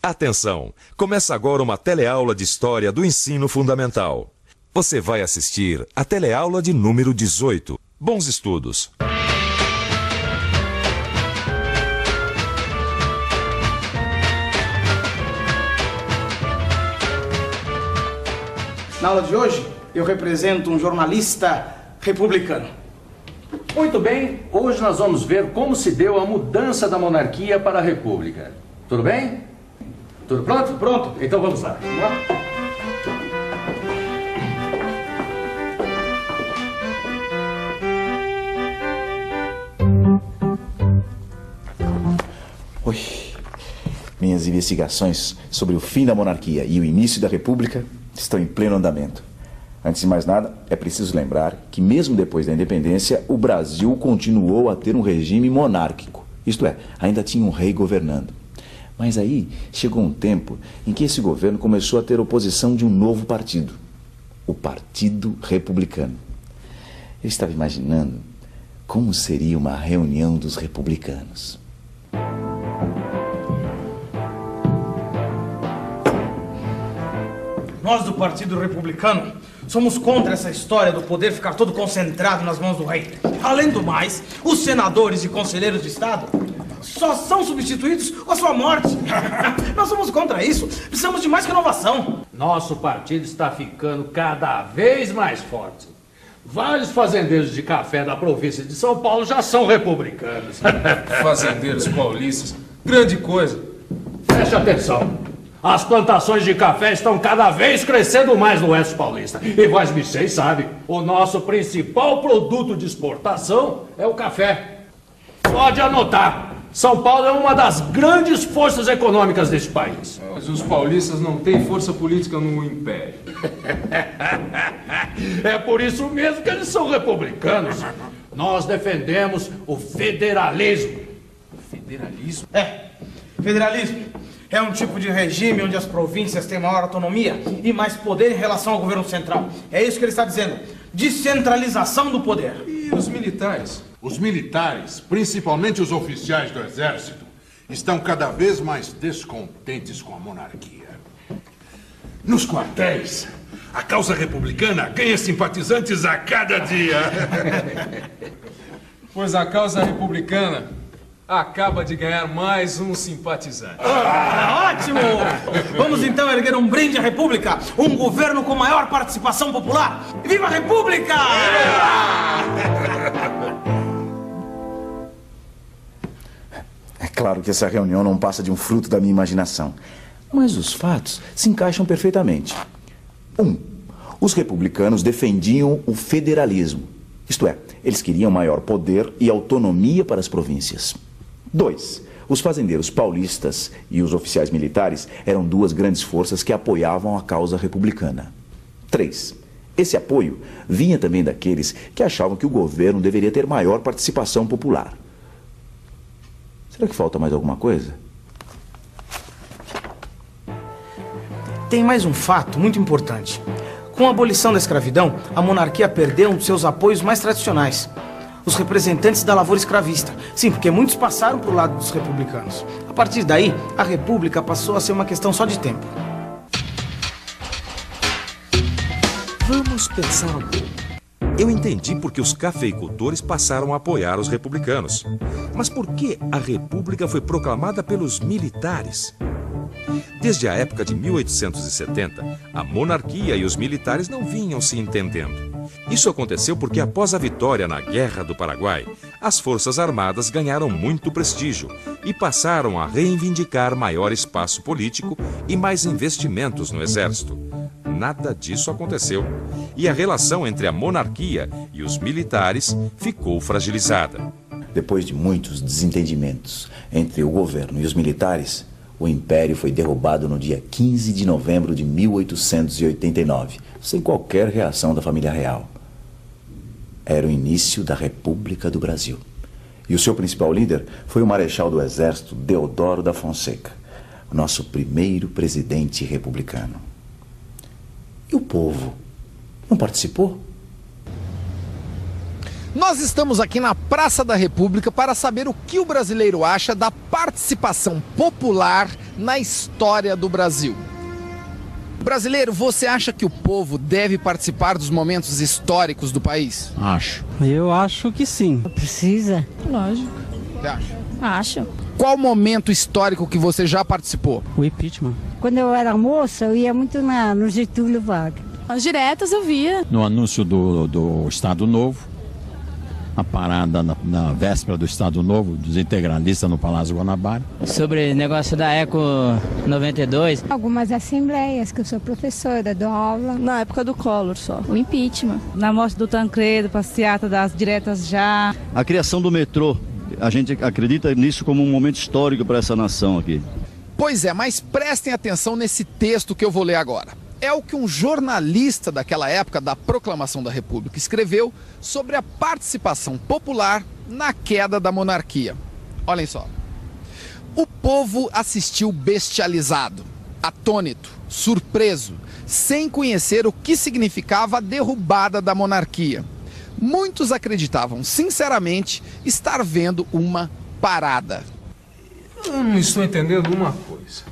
Atenção! Começa agora uma teleaula de História do Ensino Fundamental. Você vai assistir a teleaula de número 18. Bons estudos! Na aula de hoje, eu represento um jornalista republicano. Muito bem, hoje nós vamos ver como se deu a mudança da monarquia para a república. Tudo bem? Tudo pronto? Pronto. Então vamos lá. Vamos lá. Oi. Minhas investigações sobre o fim da monarquia e o início da república estão em pleno andamento. Antes de mais nada, é preciso lembrar que mesmo depois da independência, o Brasil continuou a ter um regime monárquico. Isto é, ainda tinha um rei governando. Mas aí chegou um tempo em que esse governo começou a ter oposição de um novo partido, o Partido Republicano. Eu estava imaginando como seria uma reunião dos republicanos. Nós do Partido Republicano somos contra essa história do poder ficar todo concentrado nas mãos do rei. Além do mais, os senadores e conselheiros de Estado só são substituídos com a sua morte. Nós somos contra isso. Precisamos de mais renovação. Nosso partido está ficando cada vez mais forte. Vários fazendeiros de café da província de São Paulo já são republicanos. Fazendeiros paulistas, grande coisa. Preste atenção. As plantações de café estão cada vez crescendo mais no Oeste Paulista. E vocês sabem, o nosso principal produto de exportação é o café. Pode anotar. São Paulo é uma das grandes forças econômicas desse país. Mas os paulistas não têm força política no Império. É por isso mesmo que eles são republicanos. Nós defendemos o federalismo. Federalismo? Federalismo é um tipo de regime onde as províncias têm maior autonomia e mais poder em relação ao governo central. É isso que ele está dizendo. Descentralização do poder. E os militares? Os militares, principalmente os oficiais do exército, estão cada vez mais descontentes com a monarquia. Nos quartéis, a causa republicana ganha simpatizantes a cada dia. Pois a causa republicana acaba de ganhar mais um simpatizante. Ótimo! Vamos então erguer um brinde à República, um governo com maior participação popular. Viva a República! É claro que essa reunião não passa de um fruto da minha imaginação, mas os fatos se encaixam perfeitamente. 1. Os republicanos defendiam o federalismo, isto é, eles queriam maior poder e autonomia para as províncias. 2. Os fazendeiros paulistas e os oficiais militares eram duas grandes forças que apoiavam a causa republicana. 3. Esse apoio vinha também daqueles que achavam que o governo deveria ter maior participação popular. Será que falta mais alguma coisa? Tem mais um fato muito importante. Com a abolição da escravidão, a monarquia perdeu um de seus apoios mais tradicionais. Os representantes da lavoura escravista. Sim, porque muitos passaram para o lado dos republicanos. A partir daí, a república passou a ser uma questão só de tempo. Vamos pensar um pouco. Eu entendi porque os cafeicultores passaram a apoiar os republicanos. Mas por que a república foi proclamada pelos militares? Desde a época de 1870, a monarquia e os militares não vinham se entendendo. Isso aconteceu porque após a vitória na Guerra do Paraguai, as Forças Armadas ganharam muito prestígio e passaram a reivindicar maior espaço político e mais investimentos no exército. Nada disso aconteceu e a relação entre a monarquia e os militares ficou fragilizada. Depois de muitos desentendimentos entre o governo e os militares, o Império foi derrubado no dia 15 de novembro de 1889, sem qualquer reação da família real. Era o início da República do Brasil. E o seu principal líder foi o Marechal do Exército Deodoro da Fonseca, o nosso primeiro presidente republicano. E o povo não participou? Nós estamos aqui na Praça da República para saber o que o brasileiro acha da participação popular na história do Brasil. Brasileiro, você acha que o povo deve participar dos momentos históricos do país? Acho. Eu acho que sim. Precisa? Lógico. Você acha? Acho. Qual momento histórico que você já participou? O impeachment. Quando eu era moça, eu ia muito no Getúlio Vargas. As diretas eu via. No anúncio do Estado Novo, a parada na véspera do Estado Novo, dos integralistas no Palácio Guanabara. Sobre o negócio da Eco 92. Algumas assembleias, que eu sou professora, dou aula. Na época do Collor só. O impeachment. Na morte do Tancredo, passeata das diretas já. A criação do metrô. A gente acredita nisso como um momento histórico para essa nação aqui. Pois é, mas prestem atenção nesse texto que eu vou ler agora. É o que um jornalista daquela época da Proclamação da República escreveu sobre a participação popular na queda da monarquia. Olhem só. O povo assistiu bestializado, atônito, surpreso, sem conhecer o que significava a derrubada da monarquia. Muitos acreditavam, sinceramente, estar vendo uma parada. Eu não estou entendendo uma coisa.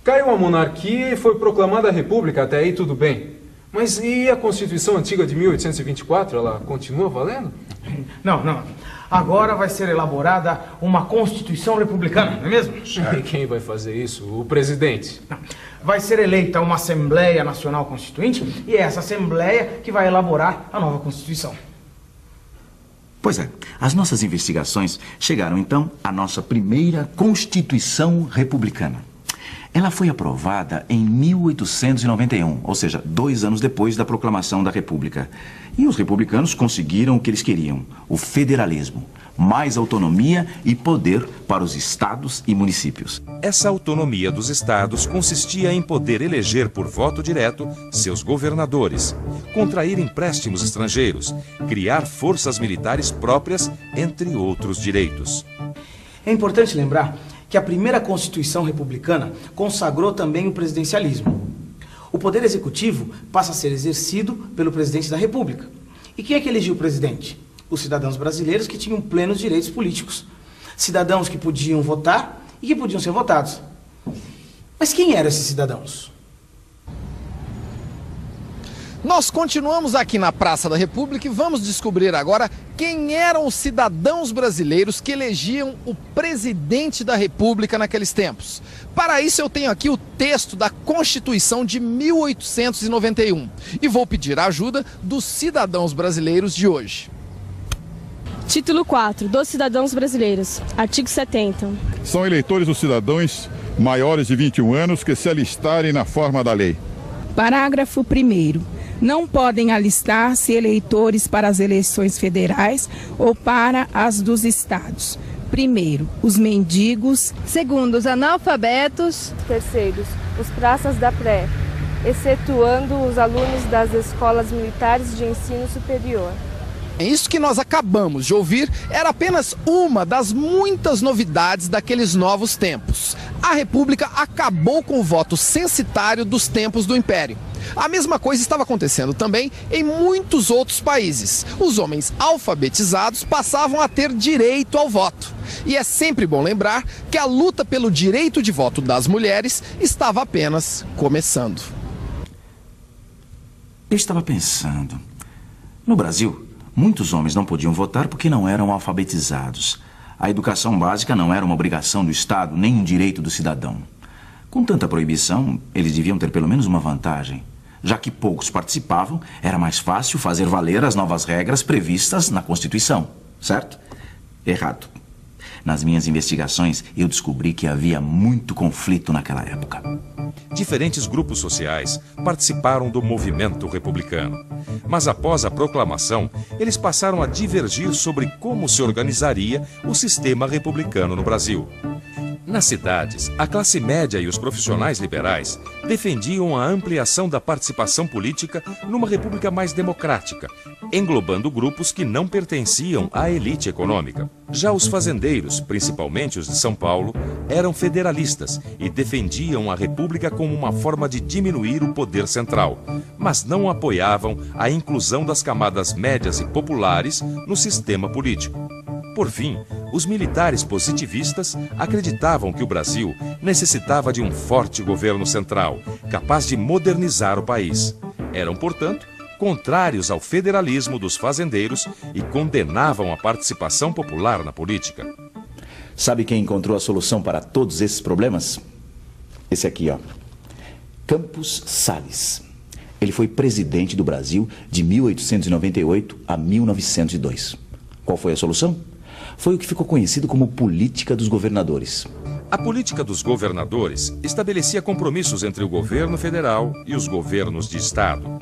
Caiu a monarquia e foi proclamada a república, até aí tudo bem. Mas e a Constituição antiga de 1824, ela continua valendo? Não. Agora vai ser elaborada uma Constituição republicana, não é mesmo? E quem vai fazer isso? O presidente? Não. Vai ser eleita uma Assembleia Nacional Constituinte e é essa Assembleia que vai elaborar a nova Constituição. Pois é, as nossas investigações chegaram então à nossa primeira Constituição Republicana. Ela foi aprovada em 1891, ou seja, 2 anos depois da proclamação da República. E os republicanos conseguiram o que eles queriam, o federalismo. Mais autonomia e poder para os estados e municípios. Essa autonomia dos estados consistia em poder eleger por voto direto seus governadores, contrair empréstimos estrangeiros, criar forças militares próprias, entre outros direitos. É importante lembrar que a primeira Constituição republicana consagrou também o presidencialismo. O poder executivo passa a ser exercido pelo presidente da República. E quem é que elegeu o presidente? Os cidadãos brasileiros que tinham plenos direitos políticos. Cidadãos que podiam votar e que podiam ser votados. Mas quem eram esses cidadãos? Nós continuamos aqui na Praça da República e vamos descobrir agora quem eram os cidadãos brasileiros que elegiam o presidente da República naqueles tempos. Para isso eu tenho aqui o texto da Constituição de 1891 e vou pedir a ajuda dos cidadãos brasileiros de hoje. Título 4, dos cidadãos brasileiros, artigo 70. São eleitores os cidadãos maiores de 21 anos que se alistarem na forma da lei. Parágrafo 1º. Não podem alistar-se eleitores para as eleições federais ou para as dos estados. Primeiro, os mendigos. Segundo, os analfabetos. Terceiros, os praças da pré, excetuando os alunos das escolas militares de ensino superior. Isso que nós acabamos de ouvir era apenas uma das muitas novidades daqueles novos tempos. A República acabou com o voto censitário dos tempos do Império. A mesma coisa estava acontecendo também em muitos outros países. Os homens alfabetizados passavam a ter direito ao voto. E é sempre bom lembrar que a luta pelo direito de voto das mulheres estava apenas começando. Eu estava pensando, no Brasil, muitos homens não podiam votar porque não eram alfabetizados. A educação básica não era uma obrigação do Estado, nem um direito do cidadão. Com tanta proibição, eles deviam ter pelo menos uma vantagem. Já que poucos participavam, era mais fácil fazer valer as novas regras previstas na Constituição, certo? Errado. Nas minhas investigações, eu descobri que havia muito conflito naquela época. Diferentes grupos sociais participaram do movimento republicano. Mas após a proclamação, eles passaram a divergir sobre como se organizaria o sistema republicano no Brasil. Nas cidades, a classe média e os profissionais liberais defendiam a ampliação da participação política numa república mais democrática, englobando grupos que não pertenciam à elite econômica. Já os fazendeiros, principalmente os de São Paulo, eram federalistas e defendiam a república como uma forma de diminuir o poder central, mas não apoiavam a inclusão das camadas médias e populares no sistema político. Por fim, os militares positivistas acreditavam que o Brasil necessitava de um forte governo central, capaz de modernizar o país. Eram, portanto, contrários ao federalismo dos fazendeiros e condenavam a participação popular na política. Sabe quem encontrou a solução para todos esses problemas? Esse aqui, ó. Campos Salles. Ele foi presidente do Brasil de 1898 a 1902. Qual foi a solução? Foi o que ficou conhecido como política dos governadores. A política dos governadores estabelecia compromissos entre o governo federal e os governos de estado.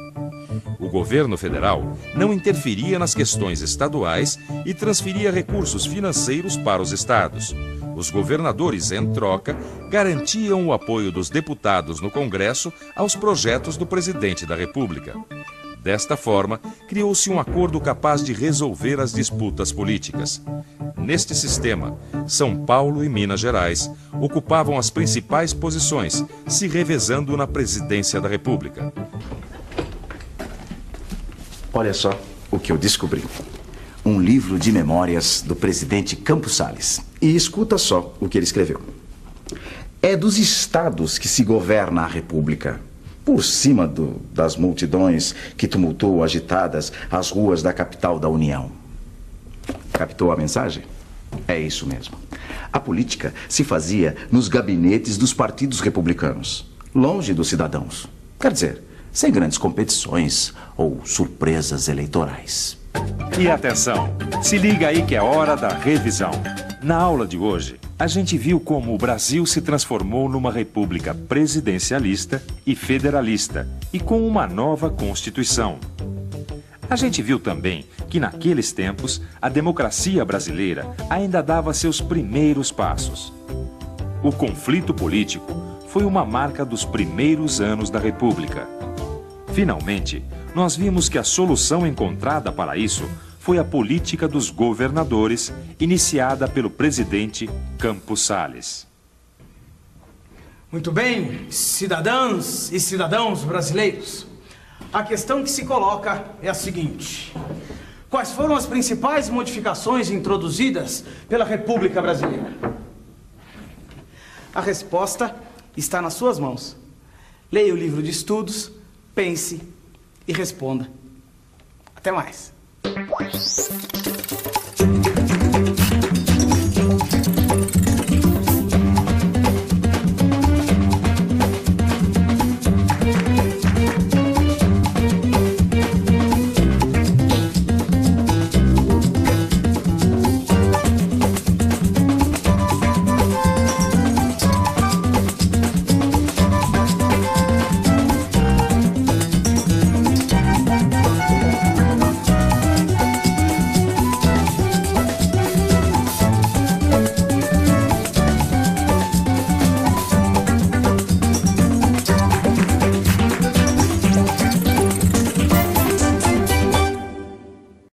O governo federal não interferia nas questões estaduais e transferia recursos financeiros para os estados. Os governadores, em troca, garantiam o apoio dos deputados no Congresso aos projetos do presidente da República. Desta forma, criou-se um acordo capaz de resolver as disputas políticas. Neste sistema, São Paulo e Minas Gerais ocupavam as principais posições, se revezando na presidência da República. Olha só o que eu descobri. Um livro de memórias do presidente Campos Salles. E escuta só o que ele escreveu. É dos estados que se governa a República, por cima das multidões que tumultuam agitadas as ruas da capital da União. Captou a mensagem? É isso mesmo. A política se fazia nos gabinetes dos partidos republicanos, longe dos cidadãos. Quer dizer, sem grandes competições ou surpresas eleitorais. E atenção, se liga aí que é hora da revisão. Na aula de hoje, a gente viu como o Brasil se transformou numa república presidencialista e federalista e com uma nova Constituição. A gente viu também que naqueles tempos a democracia brasileira ainda dava seus primeiros passos. O conflito político foi uma marca dos primeiros anos da República. Finalmente, nós vimos que a solução encontrada para isso foi a política dos governadores, iniciada pelo presidente Campos Salles. Muito bem, cidadãs e cidadãos brasileiros. A questão que se coloca é a seguinte: quais foram as principais modificações introduzidas pela República Brasileira? A resposta está nas suas mãos. Leia o livro de estudos, pense e responda. Até mais.